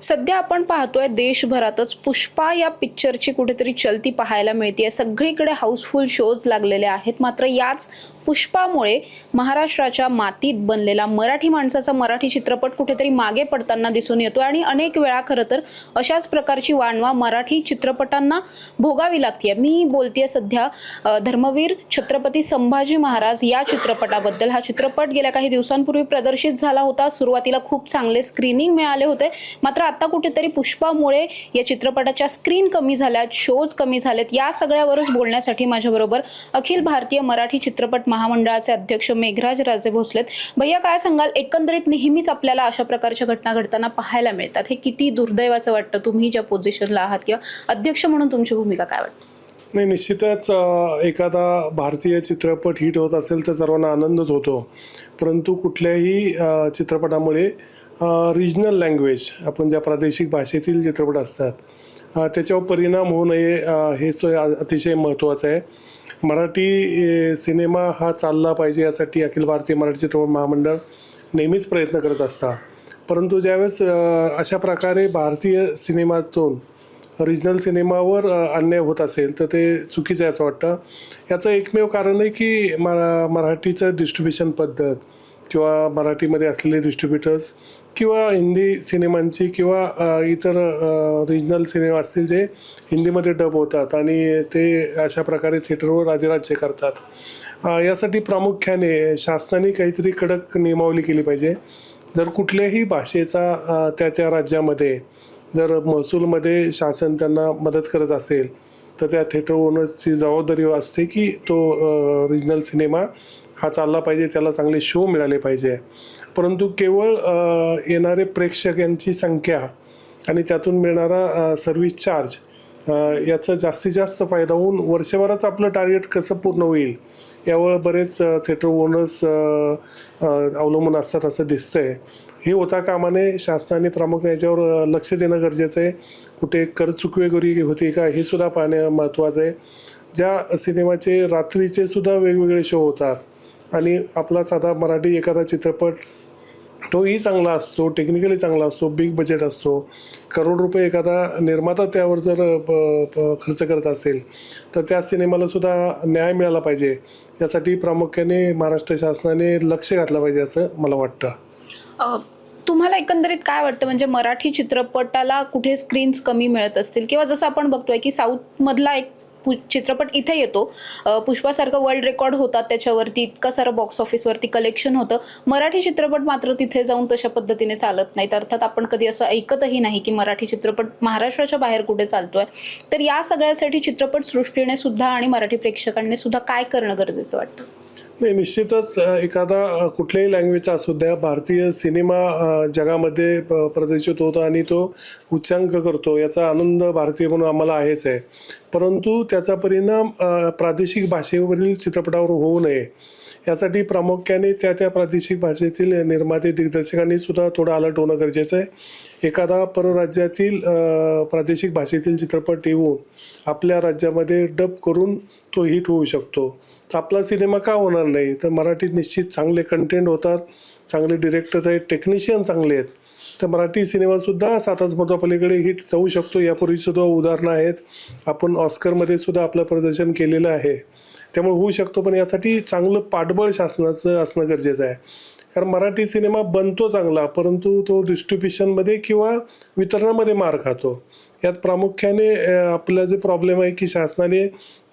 सध्या आपण पाहतोय देशभरातच पुष्पा या पिक्चरची कुठेतरी चलती पाहायला मिळते. सगळीकडे हाऊसफुल शोज लागलेले आहेत. मात्र याच पुष्पामुळे महाराष्ट्राच्या मातीत बनलेला मराठी माणसाचा मराठी चित्रपट कुठेतरी मागे पडताना दिसून येतो आणि अनेक वेळा खरं तर अशाच प्रकारची वानवा मराठी चित्रपटांना भोगावी लागते. मी बोलतेय सध्या धर्मवीर छत्रपती संभाजी महाराज या चित्रपटाबद्दल. हा चित्रपट गेल्या काही दिवसांपूर्वी प्रदर्शित झाला होता. सुरुवातीला खूप चांगले स्क्रीनिंग मिळाले होते. मात्र आता कुठेतरी पुष्पामुळे या चित्रपटाच्या स्क्रीन कमी झाल्यात, शोज कमी झालेत. या सगळ्यावरच बोलण्यासाठी माझ्याबरोबर अखिल भारतीय मराठी चित्रपट महामंडळाचे अध्यक्ष मेघराज राजे भोसलेत. भैया, काय सांगाल? एकंदरीत नेहमीच आपल्याला अशा प्रकारच्या घटना घडताना पाहायला मिळतात. हे किती दुर्दैवाचं वाटतं? तुम्ही ज्या पोझिशनला आहात किंवा अध्यक्ष म्हणून तुमची भूमिका काय वाटते? नाही, निश्चितच एखादा भारतीय चित्रपट हिट होत असेल तर सर्वांना आनंदच होतो. परंतु कुठल्याही चित्रपटामुळे रिजनल लँग्वेज, आपण ज्या प्रादेशिक भाषेतील चित्रपट असतात त्याच्यावर परिणाम होऊ नये हेच अतिशय महत्त्वाचं आहे. मराठी सिनेमा हा चालला पाहिजे यासाठी अखिल भारतीय मराठी चित्रपट महामंडळ नेहमीच प्रयत्न करत असतात. परंतु ज्यावेळेस अशा प्रकारे भारतीय सिनेमातून रिजनल सिनेमावर अन्याय होत असेल तर ते चुकीचं आहे असं वाटतं. याचं एकमेव कारण आहे की मराठीचं डिस्ट्रीब्युशन पद्धत किंवा मराठीमध्ये असलेले डिस्ट्रीब्युटर्स किंवा हिंदी सिनेमांची किंवा इतर रिजनल सिनेमा असतील जे हिंदीमध्ये डब होतात आणि ते अशा प्रकारे थिएटरवर अधिराज्य करतात. यासाठी प्रामुख्याने शासनाने काहीतरी कडक नियमावली केली पाहिजे. जर कुठल्याही भाषेचा त्या राज्यामध्ये जर महसूलमध्ये शासन त्यांना मदत करत असेल तर त्या थिएटर ओनर्सची जबाबदारी असते की तो रिजनल सिनेमा हा चालला पाहिजे, त्याला चांगले शो मिळाले पाहिजे. परंतु केवळ येणारे प्रेक्षकांची संख्या आणि त्यातून मिळणारा सर्व्हिस चार्ज याचा जास्तीत जास्त फायदा होऊन वर्षभराचं आपलं टार्गेट कसं पूर्ण होईल यावर बरेच थिएटर ओनर्स अवलंबून असतात असं दिसतंय. हे होता कामाने शासनाने प्रामुख्याने याच्यावर लक्ष देणं गरजेचं आहे. कुठे कर चुकवेगिरी होती का हे सुद्धा पाहणं महत्त्वाचं आहे. ज्या सिनेमाचे रात्रीचे सुद्धा वेगवेगळे शो होतात आणि आपला साधा मराठी एखादा चित्रपट तोही चांगला असतो, टेक्निकली चांगला असतो, बिग बजेट असतो, करोड रुपये एखादा निर्माता त्यावर जर खर्च करत असेल तर त्या सिनेमाला सुद्धा न्याय मिळाला पाहिजे. यासाठी प्रामुख्याने महाराष्ट्र शासनाने लक्ष घातलं पाहिजे असं मला वाटतं. तुम्हाला एकंदरीत काय वाटतं, म्हणजे मराठी चित्रपटाला कुठे स्क्रीन्स कमी मिळत असतील किंवा जसं आपण बघतोय की साऊथ मधला एक चित्रपट इथे येतो, पुष्पासारखं वर्ल्ड रेकॉर्ड होतात त्याच्यावरती, इतका सारं बॉक्स ऑफिसवरती कलेक्शन होतं. मराठी चित्रपट मात्र तिथे जाऊन तशा पद्धतीने चालत नाहीत. अर्थात आपण कधी असं ऐकतही नाही की मराठी चित्रपट महाराष्ट्राच्या बाहेर कुठे चालतोय. तर या सगळ्यासाठी चित्रपट सृष्टीने सुद्धा आणि मराठी प्रेक्षकांनी सुद्धा काय करणं गरजेचं वाटतं? नाही, निश्चितच एखादा कुठल्याही लँग्वेजचा असू द्या, भारतीय सिनेमा जगामध्ये प्रदर्शित होतो आणि तो उच्चांक करतो, याचा आनंद भारतीय म्हणून आम्हाला आहेच आहे. परंतु त्याचा परिणाम प्रादेशिक भाषेवरील चित्रपटावर होऊ नये यासाठी प्रामुख्याने त्या प्रादेशिक भाषेतील निर्माते दिग्दर्शकांनी सुद्धा थोडं अलर्ट होणं गरजेचं आहे. एखादा परराज्यातील प्रादेशिक भाषेतील चित्रपट येऊन आपल्या राज्यामध्ये डब करून तो हिट होऊ शकतो. तर आपला सिनेमा का होणार नाही? तर मराठीत निश्चित चांगले कंटेंट होतात, चांगले डिरेक्टर्स आहेत, टेक्निशियन चांगले आहेत. तर मराठी सिनेमासुद्धा 7 आजमतापलीकडे हिट जाऊ शकतो. यापूर्वीसुद्धा उदाहरणं आहेत. आपण ऑस्करमध्ये सुद्धा आपलं प्रदर्शन केलेलं आहे. त्यामुळे होऊ शकतो. पण यासाठी चांगलं पाठबळ शासनाचं असणं गरजेचं आहे. कारण मराठी सिनेमा बनतो चांगला, परंतु तो डिस्ट्रीब्युशनमध्ये किंवा वितरणामध्ये मार खातो. यात प्रामुख्याने आपला जे प्रॉब्लेम आहे की शासनाने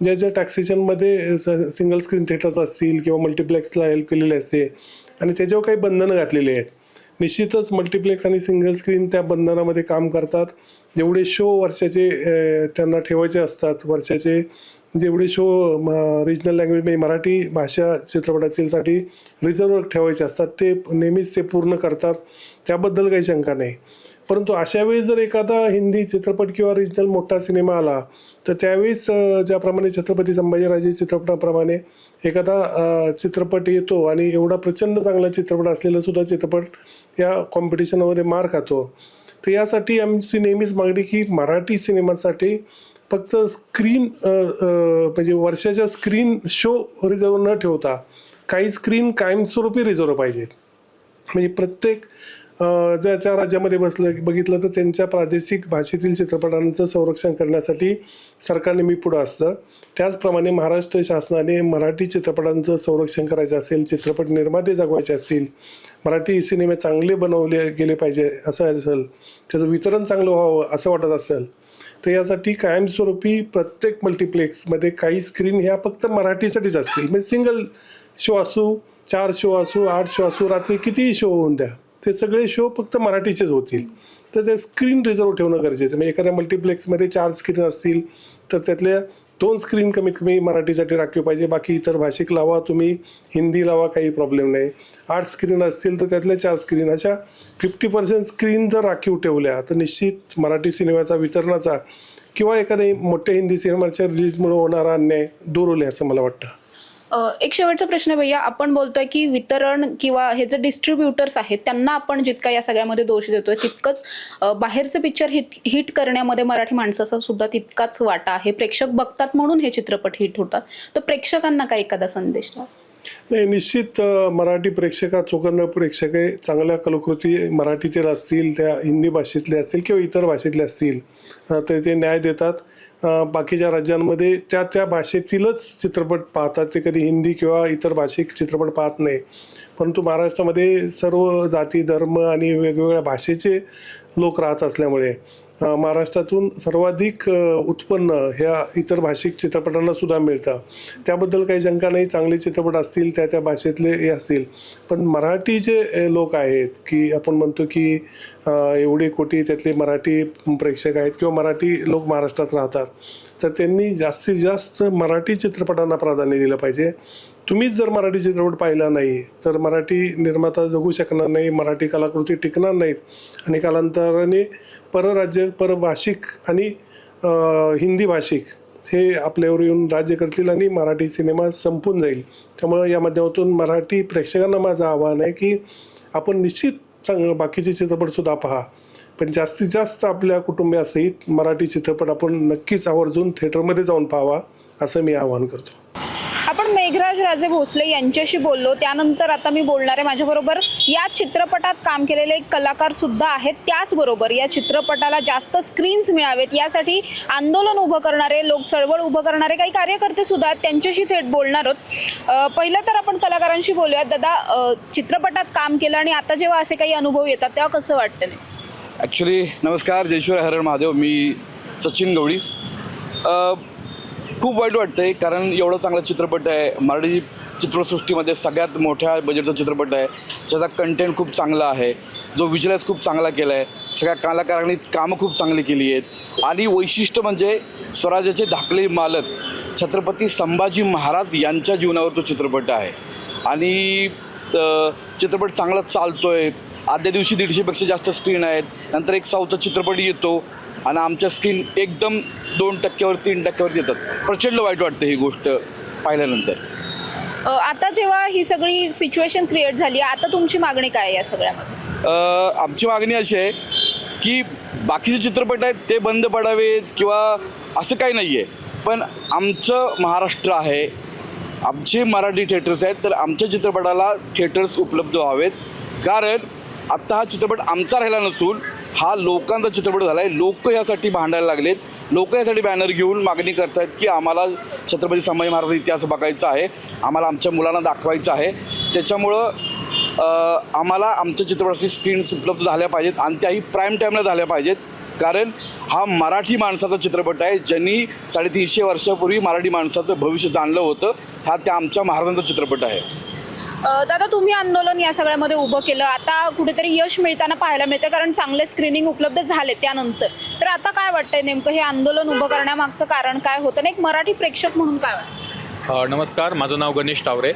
ज्या टॅक्सेशनमध्ये सिंगल स्क्रीन थिएटर्स असतील किंवा मल्टिप्लेक्सला हेल्प केलेली असते आणि त्याच्यावर काही बंधनं घातलेली आहेत. निश्चितच मल्टिप्लेक्स आणि सिंगल स्क्रीन त्या बंधनामध्ये काम करतात. जेवढे शो वर्षाचे त्यांना ठेवायचे असतात, वर्षाचे जेवढे शो रिजनल लँग्वेज म्हणजे मराठी भाषा चित्रपटातीलसाठी रिझर्व ठेवायचे असतात ते नेहमीच ते पूर्ण करतात. त्याबद्दल काही शंका नाही. परंतु अशा वेळी जर एखादा हिंदी चित्रपट किंवा रिजनल मोठा सिनेमा आला तर त्यावेळेस ज्याप्रमाणे छत्रपती संभाजीराजे चित्रपटाप्रमाणे एखादा चित्रपट येतो आणि एवढा प्रचंड चांगला चित्रपट असलेला सुद्धा चित्रपट या कॉम्पिटिशनमध्ये मार खातो. तर यासाठी आमची नेहमीच मागणी की मराठी सिनेमासाठी फक्त स्क्रीन म्हणजे वर्षाच्या स्क्रीन शो रिझर्व न ठेवता काही स्क्रीन कायमस्वरूपी रिझर्व पाहिजेत. म्हणजे प्रत्येक जर त्या राज्यामध्ये बघितलं तर त्यांच्या प्रादेशिक भाषेतील चित्रपटांचं संरक्षण करण्यासाठी सरकार नेहमी पुढं असतं. त्याचप्रमाणे महाराष्ट्र शासनाने मराठी चित्रपटांचं संरक्षण करायचं असेल, चित्रपट निर्माते जगवायचे असतील, मराठी सिनेमे चांगले बनवले गेले पाहिजे असं असेल, त्याचं वितरण चांगलं व्हावं असं वाटत असेल, तर यासाठी कायमस्वरूपी प्रत्येक मल्टिप्लेक्समध्ये काही स्क्रीन ह्या फक्त मराठीसाठीच असतील. म्हणजे सिंगल शो असू, 4 शो असू, 8 शो असू, रात्री कितीही शो होऊन द्या, ते सगळे शो फक्त मराठीचेच होतील. तर ते स्क्रीन रिझर्व ठेवणं गरजेचं. म्हणजे एखाद्या मल्टिप्लेक्समध्ये 4 स्क्रीन असतील तर त्यातल्या 2 स्क्रीन कमीत कमी मराठीसाठी राखीव पाहिजे. बाकी इतर भाषिक लावा, तुम्ही हिंदी लावा, काही प्रॉब्लेम नाही. 8 स्क्रीन असतील तर त्यातल्या 4 स्क्रीन, अशा 50% स्क्रीन जर राखीव ठेवल्या तर निश्चित मराठी सिनेमाचा वितरणाचा किंवा एखाद्या मोठ्या हिंदी सिनेमाच्या रिलीजमुळे होणारा अन्याय दूर होईल असं मला वाटतं. एक शेवटचा प्रश्न आहे भैया, आपण बोलतोय की वितरण किंवा हे जे डिस्ट्रीब्युटर्स आहेत त्यांना आपण जितका या सगळ्यामध्ये दोष देतोय तितकंच बाहेरचं पिक्चर हिट करण्यामध्ये मराठी माणसाचा सुद्धा तितकाच वाटा आहे. प्रेक्षक बघतात म्हणून हे चित्रपट हिट होतात. तर प्रेक्षकांना काय एखादा संदेश द्या? नाही, निश्चित मराठी चोखंद प्रेक्षक आहे. चांगल्या कलाकृती मराठीतील असतील, त्या हिंदी भाषेतले असतील किंवा इतर भाषेतले असतील तर ते न्याय देतात. बाकीच्या राज्यांमध्ये त्या भाषेतीलच चित्रपट पाहतात, ते कधी हिंदी किंवा इतर भाषिक चित्रपट पाहत नाही. परंतु महाराष्ट्रामध्ये सर्व जाती, धर्म आणि वेगवेगळ्या भाषेचे लोक राहत असल्यामुळे महाराष्ट्रातून सर्वाधिक उत्पन्न ह्या इतर भाषिक चित्रपटांना सुद्धा मिळतं. त्याबद्दल काही शंका नाही. चांगले चित्रपट असतील, त्या भाषेतले हे असतील, पण मराठी जे लोक आहेत की आपण म्हणतो की एवढे कोटी त्यातले मराठी प्रेक्षक आहेत किंवा मराठी लोक महाराष्ट्रात राहतात, तर त्यांनी जास्तीत जास्त मराठी चित्रपटांना प्राधान्य दिलं पाहिजे. तुम्हीच जर मराठी चित्रपट पाहिला नाही तर मराठी निर्माता जगू शकणार नाही, मराठी कलाकृती टिकणार नाहीत आणि कालांतराने परराज्य, परभाषिक आणि हिंदी भाषिक हे आपल्यावर येऊन राज्य करतील आणि मराठी सिनेमा संपून जाईल. त्यामुळे या माध्यमातून मराठी प्रेक्षकांना माझं आव्हान आहे की आपण निश्चित बाकीचे चित्रपटसुद्धा पहा, पण जास्तीत जास्त आपल्या कुटुंबियासहित मराठी चित्रपट आपण नक्कीच आवर्जून थिएटरमध्ये जाऊन पाहावा असं मी आवाहन करतो. आपण मेघराज राजे भोसले यांच्याशी बोललो. त्यानंतर आता मी बोलणार आहे, माझ्याबरोबर या चित्रपटात काम केलेले एक कलाकार सुद्धा आहेत. त्याचबरोबर या चित्रपटाला जास्त स्क्रीन्स मिळावेत यासाठी आंदोलन उभं करणारे लोक, चळवळ उभं करणारे काही कार्यकर्ते सुद्धा आहेत, त्यांच्याशी थेट बोलणार आहोत. पहिलं तर आपण कलाकारांशी बोलूयात. दादा, चित्रपटात काम केलं आणि आता जेव्हा असे काही अनुभव येतात तेव्हा कसं वाटतं? नाही ॲक्च्युली नमस्कार, जय शिवराय, हर हर महादेव. मी सचिन गवळी. खूप वाईट वाटतं आहे कारण एवढं चांगला चित्रपट आहे, मराठी चित्रसृष्टीमध्ये सगळ्यात मोठ्या बजेटचा चित्रपट आहे, ज्याचा कंटेंट खूप चांगला आहे, जो विज्युअलाइज खूप चांगला केला आहे, सगळ्या कलाकारांनी कामं खूप चांगली केली आहेत आणि वैशिष्ट्य म्हणजे स्वराज्याचे धाकले मालक छत्रपती संभाजी महाराज यांच्या जीवनावर तो चित्रपट आहे आणि चित्रपट चांगला चालतो आहे. आदल्या दिवशी 150पेक्षा जास्त स्क्रीन आहेत, नंतर एक साऊथचा चित्रपट येतो आणि आमच्या स्क्रीन एकदम 2%वर 3%वर येतात. प्रचंड वाईट वाटतं ही गोष्ट पाहिल्यानंतर. आता जेव्हा ही सगळी सिच्युएशन क्रिएट झाली, आता तुमची मागणी काय आहे या सगळ्यामध्ये? आमची मागणी अशी आहे की बाकीचे चित्रपट आहेत ते बंद पडावेत किंवा असं काही नाही आहे, पण आमचं महाराष्ट्र आहे, आमचे मराठी थिएटर्स आहेत, तर आमच्या चित्रपटाला थिएटर्स उपलब्ध व्हावेत. कारण आत्ता हा चित्रपट आमचा राहिला नसून हा लोकांचा चित्रपट झाला आहे. लोक यासाठी भांडायला लागलेत, लोक यासाठी बॅनर घेऊन मागणी करत आहेत की आम्हाला छत्रपती संभाजी महाराज इतिहास बघायचा आहे, आम्हाला आमच्या मुलांना दाखवायचं आहे. त्याच्यामुळं आम्हाला आमच्या चित्रपटाची स्क्रीन्स उपलब्ध झाल्या पाहिजेत आणि त्याही प्राईम टाईमला झाल्या पाहिजेत. कारण हा मराठी माणसाचा चित्रपट आहे, ज्यांनी 350 वर्षापूर्वी मराठी माणसाचं भविष्य जाणलं होतं. हा त्या आमच्या महाराजांचा चित्रपट आहे. दादा, तुम्ही आंदोलन या सगळ्यामध्ये उभं केलं, आता कुठेतरी यश मिळताना पाहायला मिळतं कारण चांगले स्क्रीनिंग उपलब्ध झाले त्यानंतर. तर आता काय वाटतंय नेमकं हे आंदोलन उभं करण्यामागचं कारण काय होतं आणि एक मराठी प्रेक्षक म्हणून काय वाटतं? नमस्कार, माझं नाव गणेश टावरे.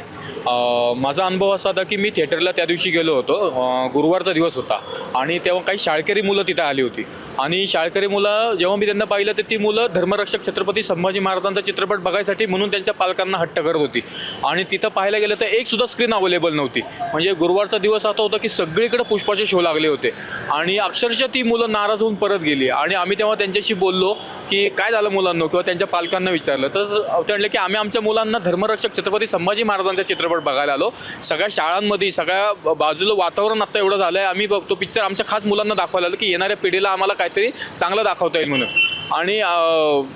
माझा अनुभव असा होता की मी थिएटरला त्या दिवशी गेलो होतो. गुरुवारचा दिवस होता आणि तेव्हा काही शाळकरी मुलं तिथे आली होती आणि शाळकरी मुलं जेव्हा मी त्यांना पाहिलं तर ती मुलं धर्मरक्षक छत्रपती संभाजी महाराजांचा चित्रपट बघायसाठी म्हणून त्यांच्या पालकांना हट्ट करत होती. आणि तिथं पाहायला गेलं तर एक सुद्धा स्क्रीन अवेलेबल नव्हती. म्हणजे गुरुवारचा दिवस असा होता की सगळीकडे पुष्पाचे शो लागले होते आणि अक्षरशः ती मुलं नाराज होऊन परत गेली. आणि आम्ही तेव्हा त्यांच्याशी बोललो की काय झालं मुलांना किंवा त्यांच्या पालकांना विचारलं तर ते म्हणले की आम्ही आमच्या मुलांना धर्मरक्षक छत्रपती संभाजी महाराजांचा चित्रपट बघायला आलो. सगळ्या शाळांमध्ये सगळ्या बाजूला वातावरण आता एवढं झालं आहे, आम्ही बघतो पिक्चर आमच्या खास मुलांना दाखवायला आलो की येणाऱ्या पिढीला आम्हाला काहीतरी चांगलं दाखवता येईल म्हणून. आणि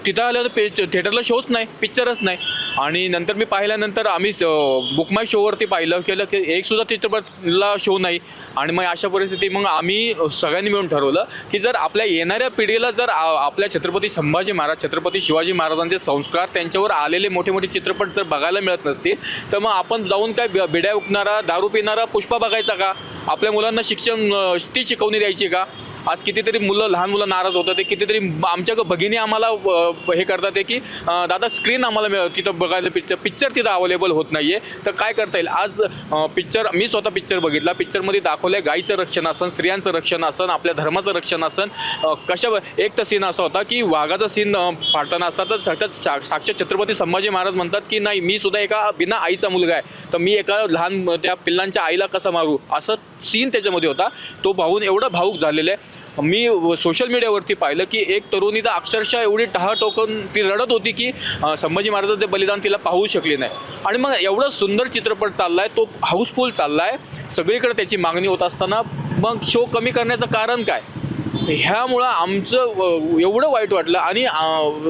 तिथं आलं तर थिएटरला शोच नाही, पिक्चरच नाही. आणि नंतर मी पाहिल्यानंतर आम्ही बुक माय शोवरती पाहिलं केलं की एक सुद्धा चित्रपटला शो नाही. आणि मग अशा परिस्थिती मग आम्ही सगळ्यांनी मिळून ठरवलं की जर आपल्या येणाऱ्या पिढीला जर आपल्या छत्रपती संभाजी महाराज छत्रपती शिवाजी महाराजांचे संस्कार त्यांच्यावर आलेले मोठे मोठे चित्रपट जर बघायला मिळत नसतील तर मग आपण जाऊन काय बिड्या उकणारा दारू पिणारा पुष्पा बघायचा का? आपल्या मुलांना शिक्षण ती शिकवणी द्यायची का? आज कितीतरी लहान मुलं नाराज होतात. ते कितीतरी आमच्या भगिनी आम्हाला हे करतात की दादा स्क्रीन आम्हाला तिथं बघायला पिक्चर तिथं अवेलेबल होत नाही आहे तर काय करता येईल. आज पिक्चर मी स्वतः पिक्चर बघितला. पिक्चरमध्ये दाखवलं आहे गाईचं रक्षण असन, स्त्रियांचं रक्षण असन, आपल्या धर्माचं रक्षण असन. एक तर सीन असा होता की वाघाचा सीन फाडताना असतात तर साक्षात छत्रपती संभाजी महाराज म्हणतात की नाही मी सुद्धा एका बिना आईचा मुलगा आहे तर मी एका लहान त्या पिल्लांच्या आईला कसं मारू असं सीन त्याच्यामध्ये होता. तो पाहून एवढं भावूक झालेलं आहे. मी सोशल मीडियावरती पाहिलं की एक तरुणी तर अक्षरशः एवढी टोकून ती रडत होती की संभाजी महाराजांचं ते बलिदान तिला पाहू शकली नाही. आणि मग एवढं सुंदर चित्रपट चालला आहे, तो हाऊसफुल चालला आहे, सगळीकडे त्याची मागणी होत असताना मग शो कमी करण्याचं कारण काय? ह्यामुळं आमचं एवढं वाईट वाटलं. आणि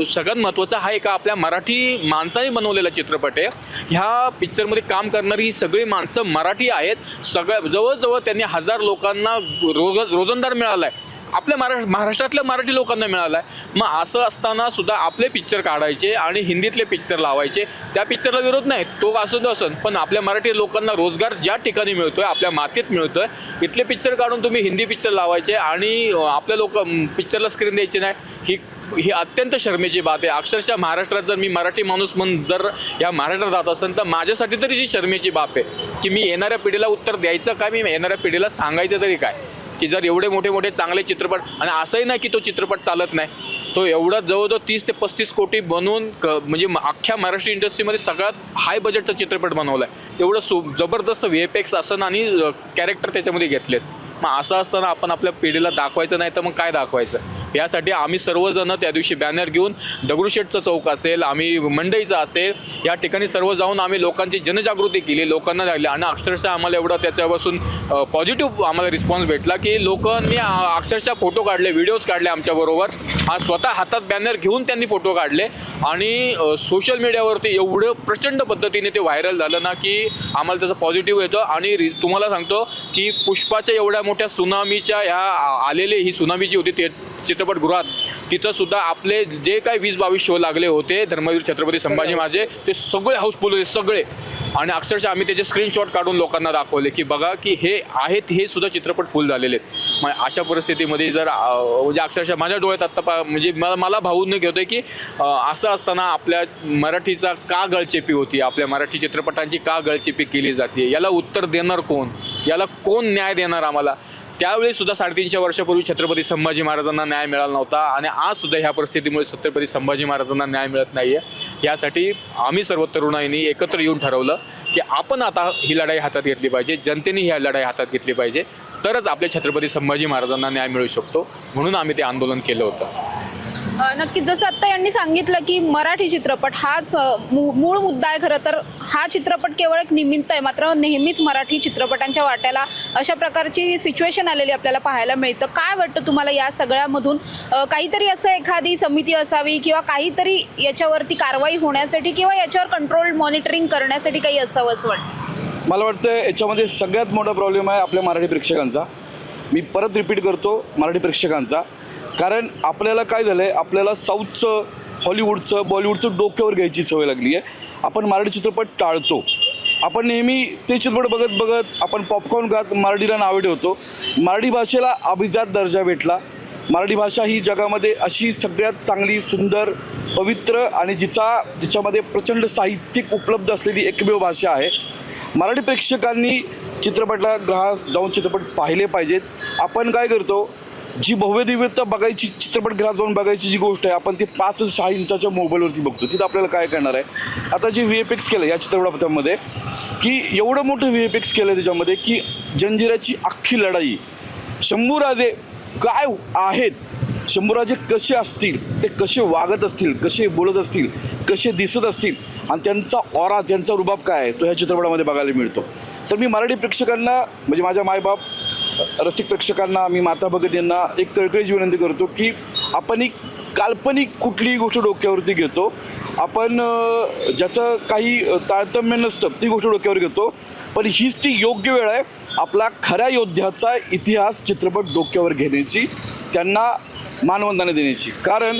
सगळ्यात महत्त्वाचं हा एका आपल्या मराठी माणसाने बनवलेला चित्रपट आहे. ह्या पिक्चरमध्ये काम करणारी ही सगळी माणसं मराठी आहेत. जवळजवळ त्यांनी 1000 लोकांना रोजंदार मिळाला आहे. आपल्या महाराष्ट्रातल्या मराठी लोकांना मिळाला आहे. मग असं असताना सुद्धा आपले पिक्चर काढायचे आणि हिंदीतले पिक्चर लावायचे. त्या पिक्चरला विरोध नाही, तो असन पण आपल्या मराठी लोकांना रोजगार ज्या ठिकाणी मिळतोय आपल्या मातीत मिळतोय इथले पिक्चर काढून तुम्ही हिंदी पिक्चर लावायचे आणि आपल्या पिक्चरला स्क्रीन द्यायची नाही. ही अत्यंत शर्मेची बात आहे. अक्षरशः महाराष्ट्रात जर मी मराठी माणूस म्हणून जर या महाराष्ट्रात जात असेल तर माझ्यासाठी तरी ही शर्मेची बाब आहे की मी येणाऱ्या पिढीला उत्तर द्यायचं काय, मी येणाऱ्या पिढीला सांगायचं तरी काय की जर एवढे मोठे मोठे चांगले चित्रपट. आणि असंही नाही की तो चित्रपट चालत नाही, तो एवढा जवळजवळ 30 ते 35 कोटी बनवून म्हणजे अख्ख्या महाराष्ट्र इंडस्ट्रीमध्ये सगळ्यात हाय बजेटचा चित्रपट बनवला आहे. एवढं जबरदस्त VFX असन आणि कॅरेक्टर त्याच्यामध्ये घेतलेत. मग असं असताना आपण आपल्या पिढीला दाखवायचं नाही तर मग काय दाखवायचं? यासाठी आम्ही सर्वजण त्या दिवशी बॅनर घेऊन दगडूशेठचं चौक असेल, आम्ही मंडईचं असेल, या ठिकाणी सर्व जाऊन आम्ही लोकांची जनजागृती केली, लोकांना लागली. आणि अक्षरशः आम्हाला एवढं त्याच्यापासून पॉझिटिव्ह आम्हाला रिस्पॉन्स भेटला की लोकांनी अक्षरशः फोटो काढले, व्हिडिओज काढले आमच्याबरोबर. स्वतः हातात बॅनर घेऊन त्यांनी फोटो काढले आणि सोशल मीडियावरती एवढं प्रचंड पद्धतीने ते व्हायरल झालं ना की आम्हाला त्याचा पॉझिटिव्ह येतो. आणि तुम्हाला सांगतो की पुष्पाच्या एवढ्या मोठ्या सुनामीच्या ह्या आलेले ही सुनामी जी होती ते चित्रपटगृहात तिथं सुद्धा आपले जे काही 20-22 शो लागले होते धर्मवीर छत्रपती संभाजी महाराज ते सगळे हाऊसफुल होते सगळे. आणि अक्षरशः आम्ही त्याचे स्क्रीनशॉट काढून लोकांना दाखवले की बघा की हे आहेत, हे सुद्धा चित्रपट फुल झालेले आहेत. मग अशा परिस्थितीमध्ये जर म्हणजे अक्षरशः माझ्या डोळ्यात आत्ता म्हणजे मला भावून घेतोय की असं असताना आपल्या मराठीचा का गळचेपी होती, आपल्या मराठी चित्रपटांची का गळचेपी केली जाते, याला उत्तर देणार कोण, याला कोण न्याय देणार आम्हाला? त्यावेळी सुद्धा 350 वर्षापूर्वी छत्रपती संभाजी महाराजांना न्याय मिळाला नव्हता आणि आज सुद्धा ह्या परिस्थितीमुळे छत्रपती संभाजी महाराजांना न्याय मिळत नाही आहे. यासाठी आम्ही सर्व तरुणाईंनी एकत्र येऊन ठरवलं की आपण आता ही लढाई हातात घेतली पाहिजे, जनतेने ही लढाई हातात घेतली पाहिजे, तरच आपल्या छत्रपती संभाजी महाराजांना न्याय मिळू शकतो. म्हणून आम्ही ते आंदोलन केलं होतं. नक्कीच जसं आत्ता यांनी सांगितलं की मराठी चित्रपट हाच मूळ मुद्दा आहे. खरं तर हा चित्रपट केवळ एक निमित्त आहे, मात्र नेहमीच मराठी चित्रपटांच्या वाट्याला अशा प्रकारची सिच्युएशन आलेली आपल्याला पाहायला मिळतं. काय वाटतं तुम्हाला या सगळ्यामधून काहीतरी असं एखादी समिती असावी किंवा काहीतरी याच्यावरती कारवाई होण्यासाठी किंवा याच्यावर कंट्रोल मॉनिटरिंग करण्यासाठी काही असावं असं वाटतं? मला वाटतं याच्यामध्ये सगळ्यात मोठा प्रॉब्लेम आहे आपल्या मराठी प्रेक्षकांचा. मी परत रिपीट करतो, मराठी प्रेक्षकांचा. कारण आपल्याला काय झालं आहे, आपल्याला साऊथचं, हॉलिवूडचं, बॉलिवूडचं डोक्यावर घ्यायची सवय लागली आहे. आपण मराठी चित्रपट टाळतो. आपण नेहमी ते चित्रपट बघत बघत आपण पॉपकॉर्न खात मराठीला नावे ठेवतो. मराठी भाषेला अभिजात दर्जा भेटला. मराठी भाषा ही जगामध्ये अशी सगळ्यात चांगली, सुंदर, पवित्र आणि जिच्यामध्ये प्रचंड साहित्यिक उपलब्ध असलेली एकमेव भाषा आहे. मराठी प्रेक्षकांनी चित्रपटगृहात जाऊन चित्रपट पाहिले पाहिजेत. आपण काय करतो, जी भव्यदिव्यता बघायची, चित्रपटगृहात जाऊन बघायची जी गोष्ट आहे, आपण ती 5-6 इंचाच्या मोबाईलवरती बघतो. तिथं आपल्याला काय करणार आहे, आता जे VFX केलं या चित्रपटामध्ये, की एवढं मोठं VFX केलं त्याच्यामध्ये की जंजिराची अख्खी लढाई, शंभूराजे काय आहेत, शंभूराजे कसे असतील, ते कसे वागत असतील, कसे बोलत असतील, कसे दिसत असतील आणि त्यांचा ऑरा, त्यांचा रुबाब काय आहे तो ह्या चित्रपटामध्ये बघायला मिळतो. तर मी मराठी प्रेक्षकांना, म्हणजे माझ्या मायबाप रसिक प्रेक्षकांना, मी माता भगिनींना एक कळकळीची विनंती करतो की आपण एक काल्पनिक कुठलीही गोष्ट डोक्यावरती घेतो, आपण ज्याचं काही तारतम्य नसतं ती गोष्ट डोक्यावर घेतो, पण हीच ती योग्य वेळ आहे आपला खऱ्या योद्ध्याचा इतिहास चित्रपट डोक्यावर घेण्याची, त्यांना मानवंदना देण्याची. कारण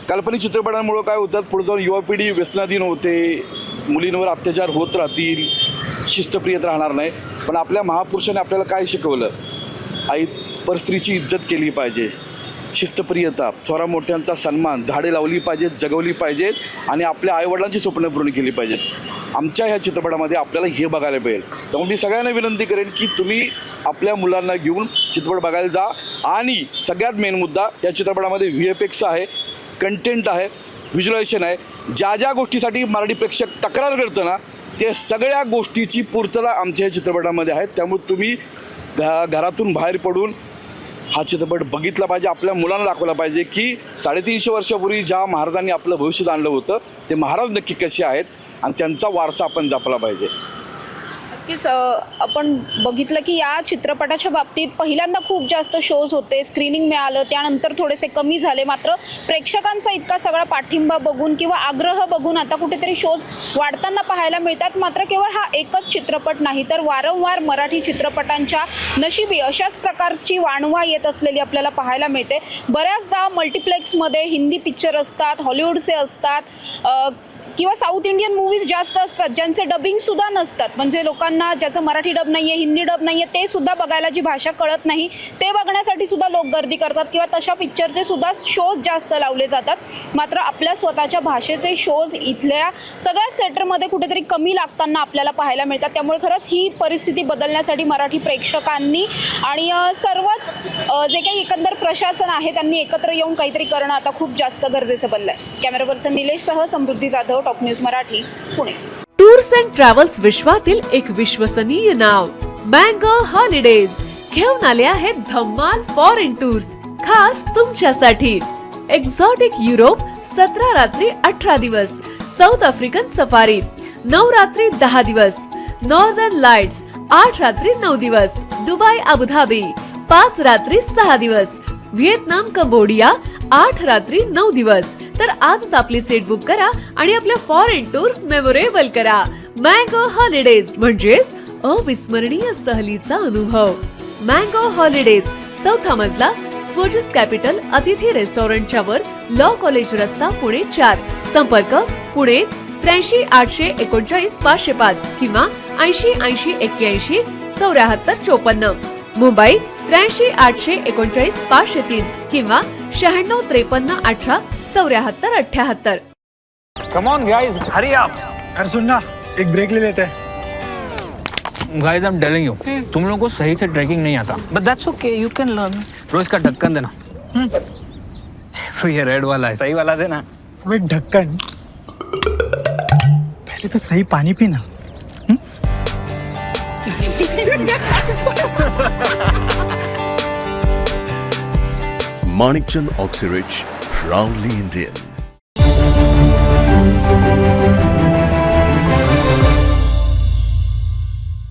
काल्पनिक चित्रपटांमुळं काय होतात, पुढे जाऊन युवा पिढी व्यसनाधीन होते, मुलींवर अत्याचार होत राहतील, शिस्तप्रियत राहणार नाही. पण आपल्या महापुरुषांनी आपल्याला काय शिकवलं, आई परस्त्रीची इज्जत केली पाहिजे, शिस्तप्रियता, थोरा मोठ्यांचा सन्मान, झाडे लावली पाहिजेत, जगवली पाहिजेत आणि आपल्या आईवडिलांची स्वप्न पूर्ण केली पाहिजेत. आमच्या ह्या चित्रपटामध्ये आपल्याला हे बघायला मिळेल. त्यामुळे मी सगळ्यांना विनंती करेन की तुम्ही आपल्या मुलांना घेऊन चित्रपट बघायला जा. आणि सगळ्यात मेन मुद्दा, या चित्रपटामध्ये VFX आहे, कंटेंट आहे, व्हिज्युअलायझेशन आहे. ज्या ज्या गोष्टीसाठी मराठी प्रेक्षक तक्रार करतं ना, ते सगळ्या गोष्टीची पूर्तता आमच्या या चित्रपटामध्ये आहे. त्यामुळे तुम्ही घरातून बाहेर पडून हा चित्रपट बघितला पाहिजे, आपल्या मुलांना दाखवला पाहिजे की 350 वर्षापूर्वी ज्या महाराजांनी आपलं भविष्य जाणलं होतं ते महाराज नक्की कसे आहेत आणि त्यांचा वारसा आपण जपला पाहिजे. नक्कीच आपण बघितलं की या चित्रपटाच्या बाबतीत पहिल्यांदा खूप जास्त शोज होते, स्क्रीनिंग मिळालं, त्यानंतर थोडेसे कमी झाले. मात्र प्रेक्षकांचा इतका सगळा पाठिंबा बघून किंवा आग्रह बघून आता कुठेतरी शोज वाढताना पाहायला मिळतात. मात्र केवळ हा एकच चित्रपट नाही, तर वारंवार मराठी चित्रपटांच्या नशिबी अशाच प्रकारची वाणवा येत असलेली आपल्याला पाहायला मिळते. बऱ्याचदा मल्टिप्लेक्समध्ये हिंदी पिक्चर असतात, हॉलिवूडचे असतात किंवा साऊथ इंडियन मूवीज जास्त असतात, ज्यांचे डबिंगसुद्धा नसतात. म्हणजे लोकांना ज्याचं मराठी डब नाही आहे, हिंदी डब नाही आहे, ते सुद्धा बघायला, जी भाषा कळत नाही ते बघण्यासाठी सुद्धा लोक गर्दी करतात किंवा तशा पिक्चरचे सुद्धा शोज जास्त लावले जातात. मात्र आपल्या स्वतःच्या भाषेचे शोज इथल्या सगळ्याच थिएटरमध्ये कुठेतरी कमी लागताना आपल्याला पाहायला मिळतात. त्यामुळे खरंच ही परिस्थिती बदलण्यासाठी मराठी प्रेक्षकांनी आणि सर्वच जे काही एकंदर प्रशासन आहे त्यांनी एकत्र येऊन काहीतरी करणं आता खूप जास्त गरजेचं बनलं आहे. कॅमेरा पर्सन निलेशसह Samruddhi Jadhav, top news Marathi, Pune. Tours and travels विश्वातील एक विश्वसनीय नाव मँगो हॉलिडेज घेऊन आले आहेत धम्माल फॉरेन टूर्स खास तुमच्यासाठी. एक्झॉटिक युरोप 17 रात्री 18 दिवस, साऊथ आफ्रिकन सफारी 9 रात्री 10 दिवस, नॉर्दर्न लाईट्स 8 रात्री 9 दिवस, दुबई अबुधाबी 5 रात्री 6 दिवस, व्हिएतनाम कंबोडिया 8 रात्री 9 दिवस. तर आजच आपली सीट बुक करा आणि आपल्या फॉरेन टूर्स मेमोरेबल करा. मँगो हॉलिडेज म्हणजेच अविस्मरणीय सहलीचा अनुभव. मँगो हॉलिडेज, 4था मजला, स्वोजिस कॅपिटल अतिथी रेस्टॉरंटच्या वर, लॉ कॉलेज रस्ता, पुणे 4. संपर्क पुणे 83 839 505 किंवा 80 80 81 74 54. मुंबई 83 839 503 किंवा 96 53 18 74 78. Come on guys, hurry up. यार सुन ना, एक ब्रेक ले लेते हैं. Guys, I'm telling you, तुम लोगों को सही से ट्रैकिंग नहीं आता. But that's okay, you can learn. रोज का ढक्कन देना. तो ये रेड वाला है, सही वाला देना. अबे ढक्कन, पहले तो सही पानी पीना. Manikchand Oxyrich, proudly Indian.